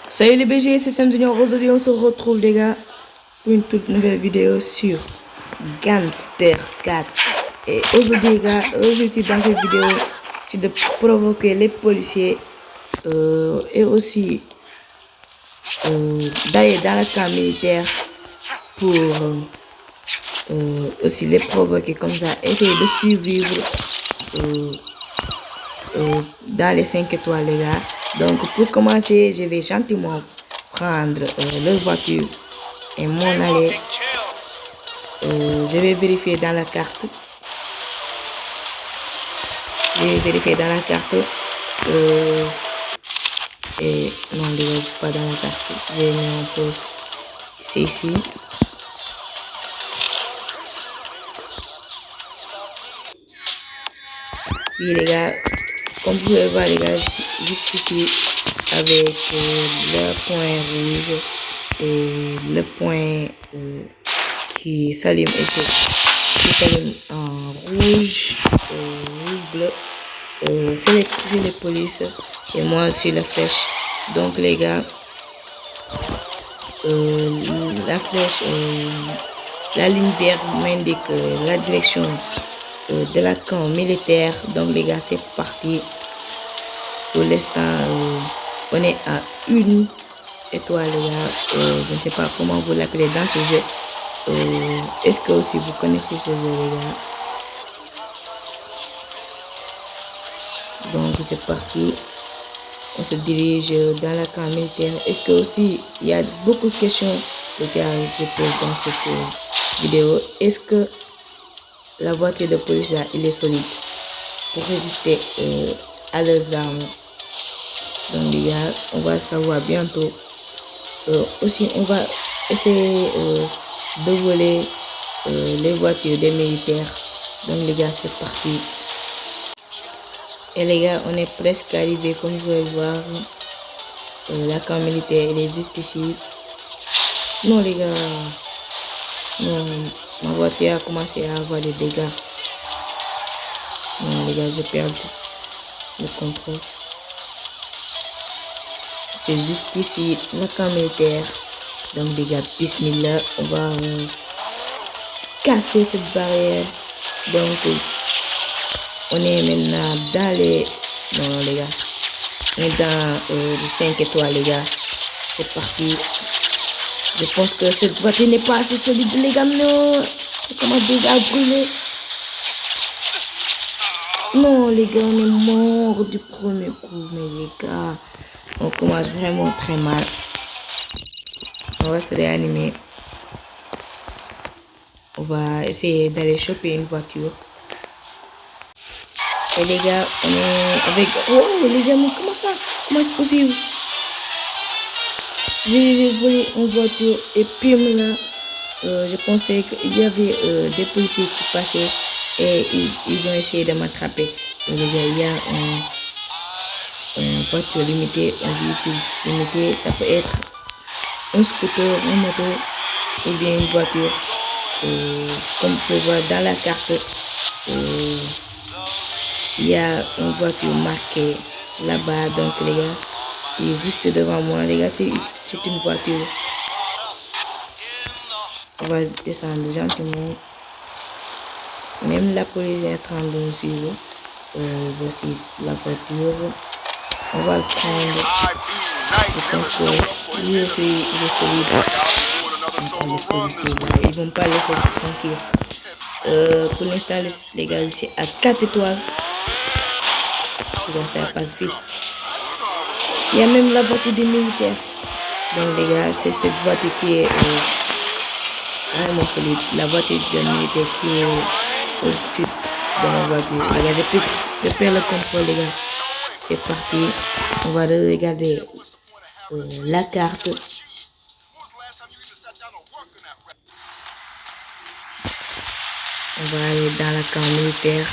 Salut les BG, c'est Sam Junior. Aujourd'hui, on se retrouve, les gars, pour une toute nouvelle vidéo sur Gangster 4. Et aujourd'hui, les gars, l'objectif dans cette vidéo, c'est de provoquer les policiers et aussi d'aller dans le camp militaire pour aussi les provoquer comme ça, essayer de survivre dans les 5 étoiles, les gars. Donc, pour commencer, je vais gentiment prendre leur voiture et m'en aller. Je vais vérifier dans la carte. Et non, les gars, je suis pas dans la carte. J'ai mis en pause. C'est ici. Oui, les gars, comme vous pouvez voir, les gars, juste ici, avec le point rouge et le point qui s'allume ici, qui s'allume en rouge, bleu. C'est les polices et moi sur la flèche. Donc les gars, la flèche, la ligne verte m'indique la direction de la camp militaire. Donc les gars, c'est parti. Pour l'instant, on est à une étoile, les gars. Je ne sais pas comment vous l'appelez dans ce jeu. Est-ce que aussi vous connaissez ce jeu, les gars? Donc c'est parti. On se dirige dans la camp militaire. Est-ce que aussi il y a beaucoup de questions, les gars, je pose dans cette vidéo. Est-ce que la voiture de police là, il est solide pour résister à leurs armes? Donc les gars, on va savoir bientôt. Aussi, on va essayer de voler les voitures des militaires. Donc les gars, c'est parti. Et les gars, on est presque arrivé, comme vous pouvez le voir. La camp militaire, il est juste ici. Non les gars, non, ma voiture a commencé à avoir des dégâts. Non les gars, j'ai perdu le contrôle. C'est juste ici, la camp militaire. Donc les gars, bismillah, on va casser cette barrière. Donc on est maintenant dans les... Non les gars, on est dans les 5 étoiles, les gars. C'est parti. Je pense que cette voiture n'est pas assez solide, les gars. Non, ça commence déjà à brûler. Non, les gars, on est mort du premier coup. Mais les gars, on commence vraiment très mal. On va se réanimer. On va essayer d'aller choper une voiture. Et les gars, on est avec... Oh, les gars, mais comment ça? Comment c'est possible? J'ai volé une voiture et puis là, je pensais qu'il y avait des policiers qui passaient et ils ont essayé de m'attraper. Les gars, il y a une voiture limitée, un véhicule limité. Ça peut être un scooter, une moto ou bien une voiture. Comme vous pouvez voir dans la carte, il y a une voiture marquée là-bas. Donc les gars, il est juste devant moi. Les gars, c'est une voiture. On va descendre gentiment. Même la police est en train de nous suivre. Voici la voiture. On va le prendre. Je pense que lui aussi il est solide. Les policiers, ils vont pas laisser tranquille. Pour l'instant, les gars, ici à 4 étoiles. Ça passe vite. Il y a même la voiture des militaires. Donc les gars, c'est cette voiture qui est vraiment solide. La voiture des militaires qui est au-dessus de ma voiture. Les gars, je perds le contrôle, les gars. C'est parti. On va regarder la carte. On va aller dans la camp militaire.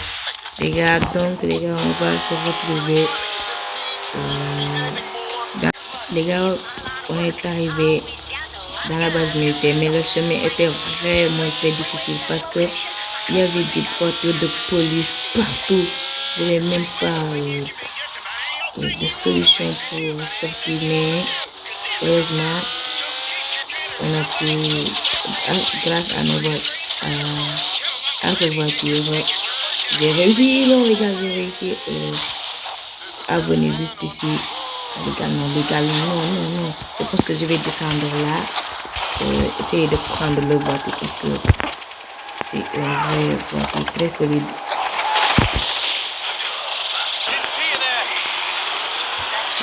Les gars, donc les gars, on va se retrouver. Les gars, on est arrivé dans la base militaire, mais le chemin était vraiment très difficile parce que il y avait des voitures de police partout. Il n'y avait même pas de solution pour sortir. Mais heureusement, on a pu, grâce à à cette voiture, j'ai réussi. Non, les gars, j'ai réussi à venir juste ici. Légal, non. Je pense que je vais descendre là. Essayer de prendre le voiture parce que c'est une vraie voiture très solide.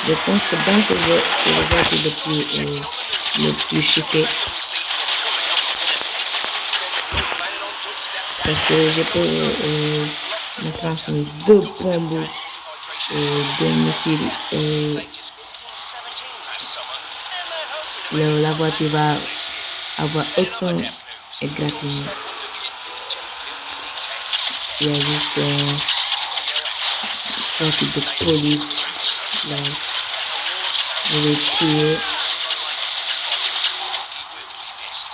Je pense que dans ce jeu, c'est le voiture le plus cheaté. Parce que je peux me transmettre 2 bombes, 2 missiles et la voiture va avoir aucun et gratuitement. Il y a juste une voiture de police. Là, je vais tuer.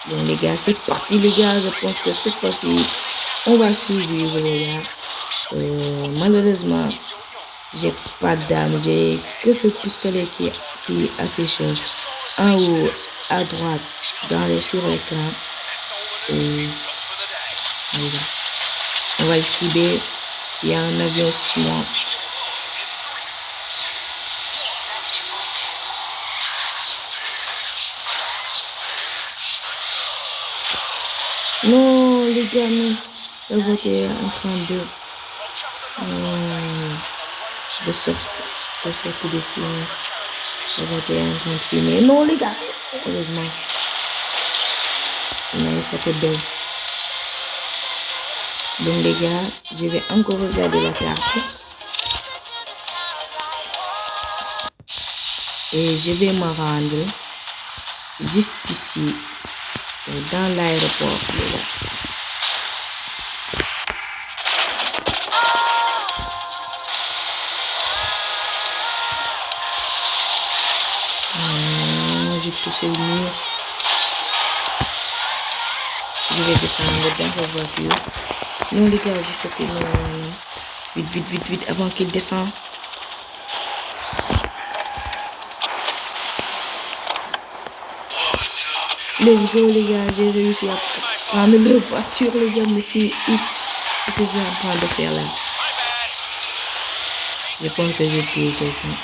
Donc les gars, c'est parti les gars. Je pense que cette fois-ci, on va survivre les gars. Malheureusement, j'ai pas d'arme. J'ai que ce pistolet qui affiche en haut à droite sur l'écran. On va esquiver. Il y a un avion sur moi. Non, les gars, non. La voiture est en train de sortir de fumer. La voiture est en train de fumer. Non, les gars, heureusement. Mais c'était belle. Donc, les gars, je vais encore regarder la carte. Et je vais me rendre juste ici, dans l'aéroport, les gars. J'ai touché le mur. Je vais descendre dans la voiture. Non, les gars, j'ai sauté. Non. Vite, avant qu'il descende. Let's go, les gars. J'ai réussi à prendre la voiture, les gars. Mais c'est ouf ce que j'ai en train de faire là. Je pense que j'ai tué quelqu'un.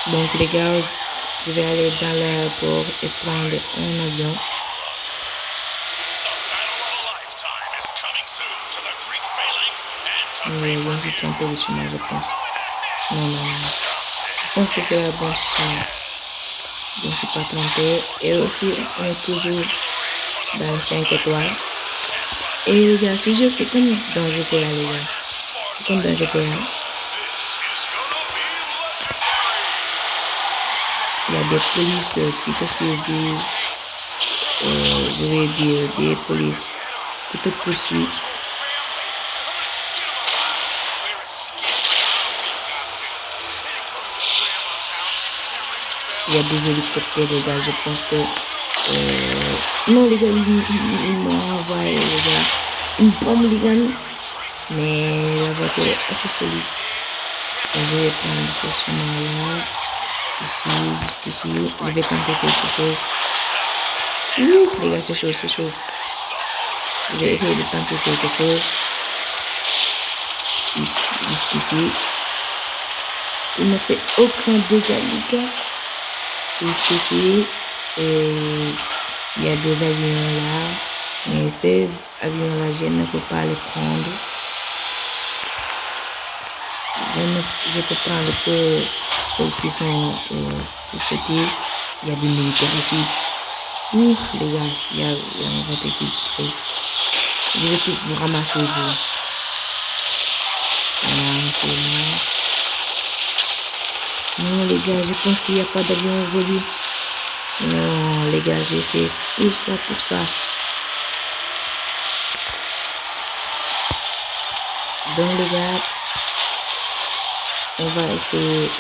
Donc, les gars, je vais aller dans l'aéroport et prendre un avion. Oui, je me suis trompé de chemin, je pense. Non. Je pense que c'est la bonne chemin. Je ne me suis pas trompé. Et aussi, on est toujours dans les 5 étoiles. Et les gars, ce jeu, c'est comme dans GTA, les gars. C'est comme dans GTA. Il y a des polices qui te suivent. Je vais dire des polices qui te poursuivent. Il y a des hélicoptères, les gars. Je pense que... non, les gars, il m'a envoyé, les gars, une bombe, les gars. Mais la voiture est assez solide. Et je vais prendre ce chemin-là. Ici, juste ici. Je vais tenter quelque chose. Ouh, les gars, c'est chaud. Je vais essayer de tenter quelque chose. Juste ici. Il ne fait aucun dégât, les gars. Juste ici. Et il y a des avions là. Mais ces avions-là, je ne peux pas les prendre. Je peux prendre que ceux qui sont plus petits. Il y a des militaires ici. Ouf, les gars, il y a un vote qui. Je vais tous vous ramasser, vous. Non, les gars, je pense qu'il n'y a pas d'avion aujourd'hui. Non, les gars, j'ai fait tout ça pour ça. Donc, les gars, on va essayer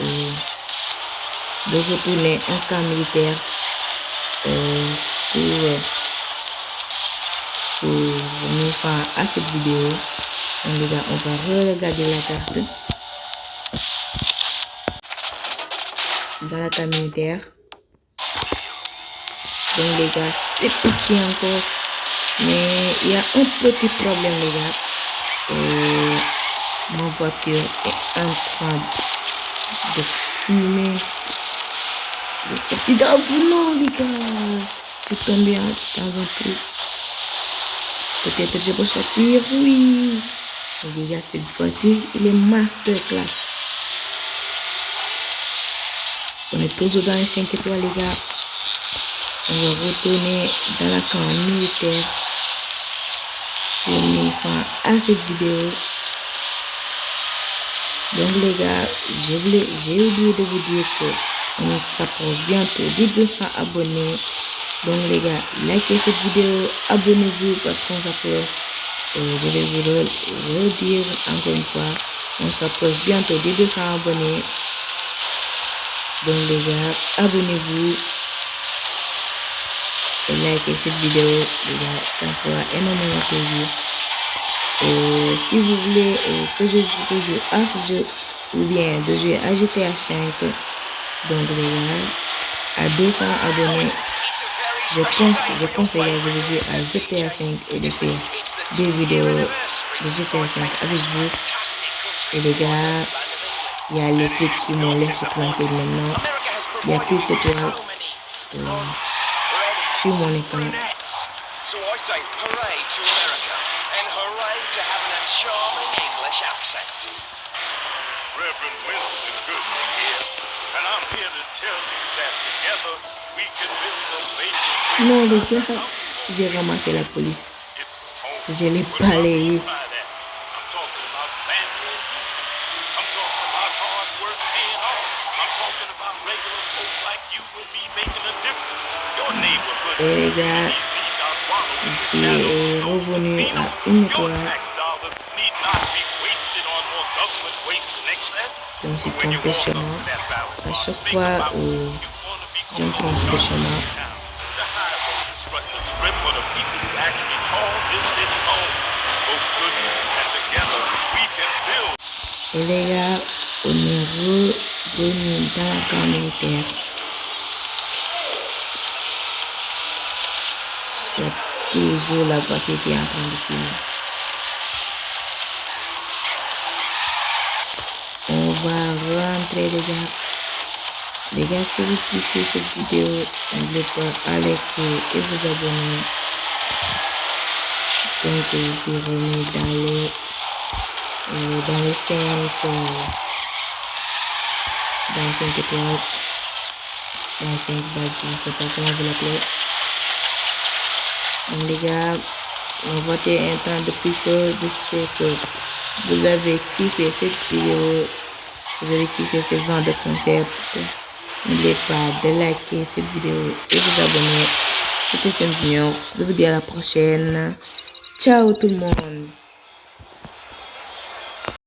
de retourner en camp militaire pour nous faire à cette vidéo. Donc, les gars, on va re-regarder la carte. dans la camp militaire. Donc les gars, c'est parti encore. Mais il y a un petit problème les gars. Ma voiture est en train de fumer. Je suis sorti d'un non les gars. Je suis tombé dans un trou. Peut-être je peux sortir, oui. Mais les gars, cette voiture, il est masterclass. On est toujours dans les 5 étoiles les gars. On va retourner dans la camp militaire pour mettre fin à cette vidéo. Donc les gars, j'ai oublié de vous dire que on s'approche bientôt de 200 abonnés. Donc les gars, likez cette vidéo, abonnez-vous parce qu'on s'approche. Je vais vous redire encore une fois, on s'approche bientôt de 200 abonnés. Donc les gars, abonnez-vous et likez cette vidéo, les gars, ça me fera énormément plaisir. Et si vous voulez que je joue à ce jeu ou bien de jouer à GTA 5, donc les gars, à 200 abonnés, je pense les gars, je vais jouer à GTA 5 et de faire des vidéos de GTA 5 avec vous. Et les gars, il y a les flics qui m'ont laissé tranquille maintenant. Il n'y a plus que toi sur mon écran. So I say hooray to America and hooray to having a charming English accent. Reverend Winston Goodman here, and I'm here to tell you that together we can build the latest. Non les gars, j'ai ramassé la police. Je l'ai balayé. I'm talking about family and decency. I'm talking about hard work paying off. I'm talking about regular folks like you and me making a difference. Your neighborhood. Et les gars, je suis revenu à une étoile. Je me suis trompé de chemin. À chaque fois où je me trompe de chemin. Et les gars, on est revenu dans la camp militaire. Il y a toujours la voiture qui est en train de filmer. On va rentrer les gars. Les gars, si vous kiffez cette vidéo, n'oubliez pas à liker et vous abonner. Donc je suis remis dans les 5 étoiles, dans les 5 badges, je ne sais pas comment vous l'appelez. Donc les gars, ma voiture est en train de piquer. J'espère que vous avez kiffé cette vidéo, vous avez kiffé ce genre de concept. N'oubliez pas de liker cette vidéo et vous abonner. C'était Sam Junior, je vous dis à la prochaine. Ciao tout le monde.